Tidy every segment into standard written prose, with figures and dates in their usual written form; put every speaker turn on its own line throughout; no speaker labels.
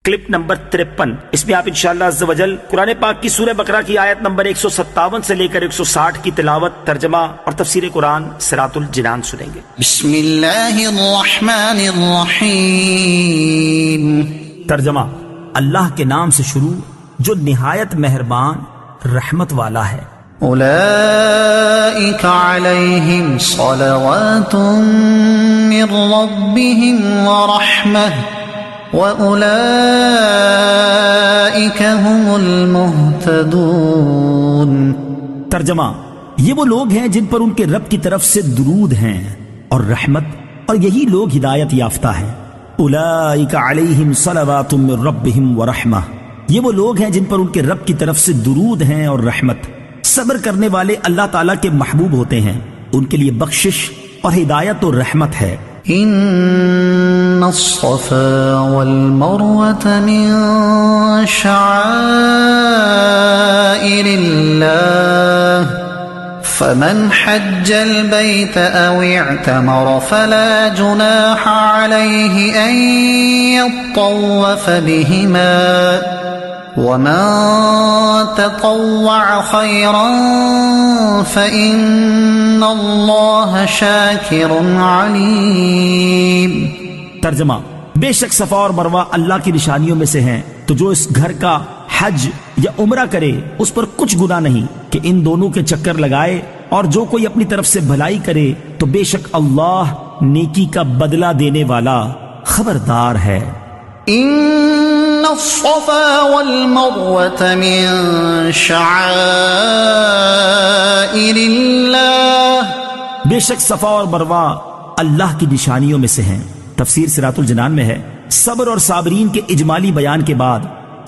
Clip number 53۔ اس میں آپ انشاءاللہ عز و جل قرآن پاک کی سورہ بقرہ کی آیت نمبر 157 سے لے کر 160 کی تلاوت، ترجمہ اور تفسیر قرآن صراط الجنان سنیں گے۔
بسم اللہ الرحمن الرحیم۔
ترجمہ: اللہ کے نام سے شروع جو نہایت مہربان رحمت والا ہے۔
اولئک علیہم صلوات من ربہم ورحمہ وَأُولَئِكَ هُمُ الْمُهْتَدُونَ۔
ترجمہ: یہ وہ لوگ ہیں جن پر ان کے رب کی طرف سے درود ہیں اور رحمت، اور یہی لوگ ہدایت یافتہ ہیں۔ اولئک علیہم صلوات من ربہم ورحمہ، یہ وہ لوگ ہیں جن پر ان کے رب کی طرف سے درود ہیں اور رحمت۔ صبر کرنے والے اللہ تعالیٰ کے محبوب ہوتے ہیں، ان کے لیے بخشش اور ہدایت و رحمت ہے۔
ان الصفا والمروة من شعائر الله فمن حج البيت او اعتمر فلا جناح عليه ان يطوف بهما ومن تطوع خيرا فإن الله شاكر عليم۔
ترجمہ: بے شک صفا اور مروہ اللہ کی نشانیوں میں سے ہیں، تو جو اس گھر کا حج یا عمرہ کرے اس پر کچھ گناہ نہیں کہ ان دونوں کے چکر لگائے، اور جو کوئی اپنی طرف سے بھلائی کرے تو بے شک اللہ نیکی کا بدلہ دینے والا خبردار ہے۔
ان الصفا والمروة من شعائر اللہ،
بے شک صفا اور مروہ اللہ کی نشانیوں میں سے ہیں۔ تفسیر صراط الجنان میں ہے، صبر اور صابرین کے اجمالی بیان کے بعد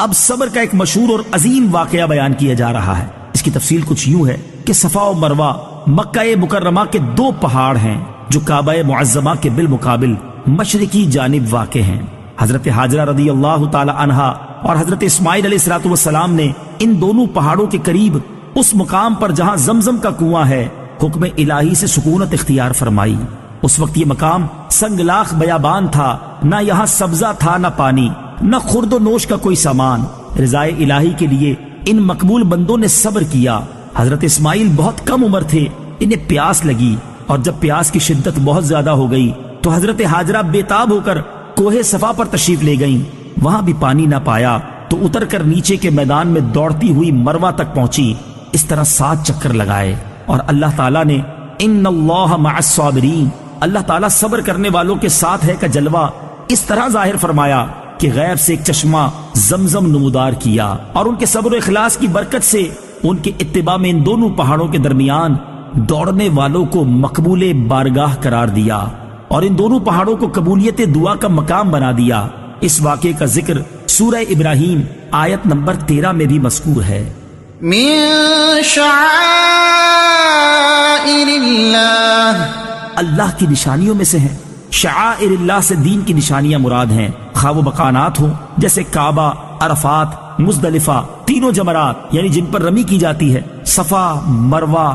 اب صبر کا ایک مشہور اور عظیم واقعہ بیان کیا جا رہا ہے۔ اس کی تفصیل کچھ یوں ہے کہ صفا و مروہ مکہ مکرمہ کے دو پہاڑ ہیں جو کعبہ معظمہ کے بالمقابل مشرقی جانب واقع ہیں۔ حضرت حاجرہ رضی اللہ تعالی عنہا اور حضرت اسماعیل علیہ السلام نے ان دونوں پہاڑوں کے قریب اس مقام پر جہاں زمزم کا کنواں ہے حکم الہی سے سکونت اختیار فرمائی۔ اس وقت یہ مقام سنگلاخ بیابان تھا، نہ یہاں سبزہ تھا نہ پانی، نہ خورد و نوش کا کوئی سامان۔ رضائے الہی کے لیے ان مقبول بندوں نے صبر کیا۔ حضرت اسماعیل بہت کم عمر تھے، انہیں پیاس لگی، اور جب پیاس کی شدت بہت زیادہ ہو گئی تو حضرت حاجرہ بے تاب ہو کر کوہ صفا پر تشریف لے گئیں۔ وہاں بھی پانی نہ پایا تو اتر کر نیچے کے میدان میں دوڑتی ہوئی مروہ تک پہنچی۔ اس طرح 7 چکر لگائے، اور اللہ تعالیٰ نے ان اللہ مع الصابرین، اللہ تعالیٰ صبر کرنے والوں کے ساتھ ہے کا جلوہ اس طرح ظاہر فرمایا کہ غیب سے ایک چشمہ زمزم نمودار کیا، اور ان کے صبر و اخلاص کی برکت سے ان کے اتباع میں ان دونوں پہاڑوں کے درمیان دوڑنے والوں کو مقبول بارگاہ قرار دیا، اور ان دونوں پہاڑوں کو قبولیت دعا کا مقام بنا دیا۔ اس واقعے کا ذکر سورہ ابراہیم آیت نمبر 13 میں بھی مذکور ہے۔
من شعائر اللہ،
اللہ کی نشانیوں میں سے ہیں۔ شعائر اللہ سے دین کی نشانیاں مراد ہیں، خواہ وہ مکانات ہوں جیسے کعبہ، عرفات، مزدلفہ، تینوں جمرات یعنی جن پر رمی کی جاتی ہے، صفا، مروہ،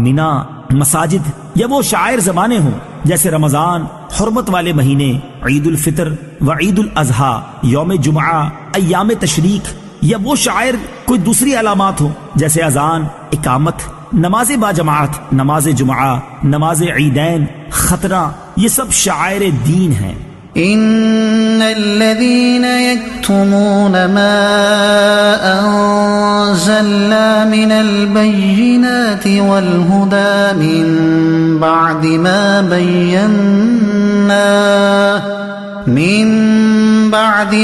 منا، مساجد، یا وہ شعائر زمانے ہوں جیسے رمضان، حرمت والے مہینے، عید الفطر و عید الاضحیٰ، یوم جمعہ، ایام تشریق، یا وہ شعائر کوئی دوسری علامات ہوں جیسے اذان، اقامت، نماز باجماعت، نماز جمعہ، نماز عیدین، خطرہ، یہ سب شعائر دین ہیں۔
ان الذين يكتمون ما انزلنا من البينات والهدى من بعد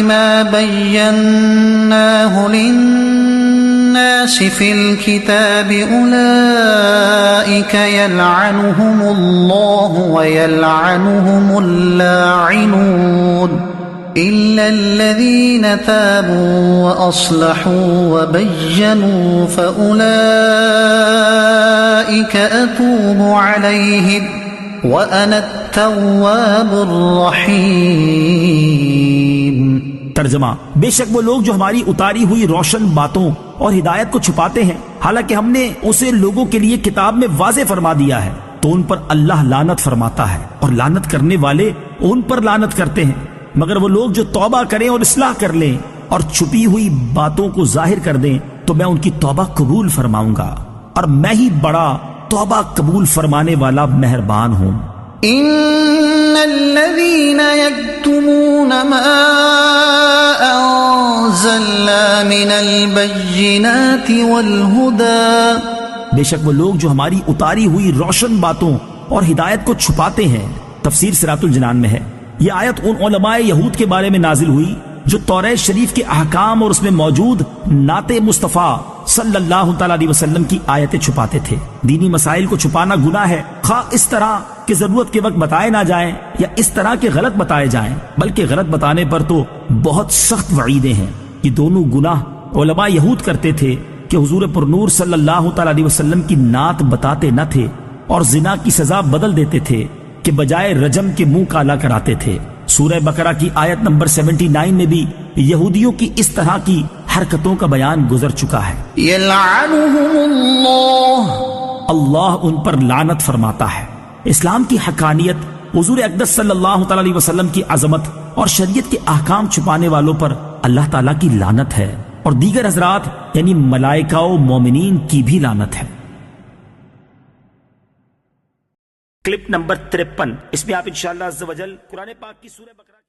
ما بيناه للناس في الكتاب أولئك يلعنهم الله ويلعنهم اللاعنون إلا الذين تابوا وأصلحوا وبينوا فأولئك أتوب عليهم وأنا التواب الرحيم۔
ترجمہ: بے شک وہ لوگ جو ہماری اتاری ہوئی روشن باتوں اور ہدایت کو چھپاتے ہیں حالانکہ ہم نے اسے لوگوں کے لیے کتاب میں واضح فرما دیا ہے، تو ان پر اللہ لعنت فرماتا ہے اور لعنت کرنے والے ان پر لعنت کرتے ہیں، مگر وہ لوگ جو توبہ کریں اور اصلاح کر لیں اور چھپی ہوئی باتوں کو ظاہر کر دیں تو میں ان کی توبہ قبول فرماؤں گا، اور میں ہی بڑا توبہ قبول فرمانے والا مہربان ہوں۔
ان الذين يكتمون ما انزلنا من البينات والهدى،
بے شک وہ لوگ جو ہماری اتاری ہوئی روشن باتوں اور ہدایت کو چھپاتے ہیں۔ تفسیر صراط الجنان میں ہے، یہ آیت ان علماء یہود کے بارے میں نازل ہوئی جو توریت شریف کے احکام اور اس میں موجود نعت مصطفیٰ صلی اللہ تعالیٰ علیہ وسلم کی آیتیں چھپاتے تھے۔ دینی مسائل کو چھپانا گناہ ہے، خواہ اس طرح کہ ضرورت کے وقت بتائے نہ جائیں یا اس طرح کے غلط بتائے جائیں، بلکہ غلط بتانے پر تو بہت سخت وعیدیں ہیں۔ یہ دونوں گناہ علماء یہود کرتے تھے کہ حضور پرنور صلی اللہ تعالیٰ علیہ وسلم کی نعت بتاتے نہ تھے، اور زنا کی سزا بدل دیتے تھے کہ بجائے رجم کے منہ کالا کراتے تھے۔ سورہ بقرہ کی آیت نمبر 79 میں بھی یہودیوں کی اس طرح کی حرکتوں کا بیان گزر چکا ہے۔
یلعنہم اللہ،
اللہ ان پر لعنت فرماتا ہے۔ اسلام کی حقانیت، حضور اقدس صلی اللہ تعالیٰ علیہ وسلم کی عظمت اور شریعت کے احکام چھپانے والوں پر اللہ تعالیٰ کی لعنت ہے، اور دیگر حضرات یعنی ملائکہ و مومنین کی بھی لعنت ہے۔ کلپ نمبر 53، اس میں آپ انشاءاللہ عز و جل قرآن پاک کی سورہ بقرہ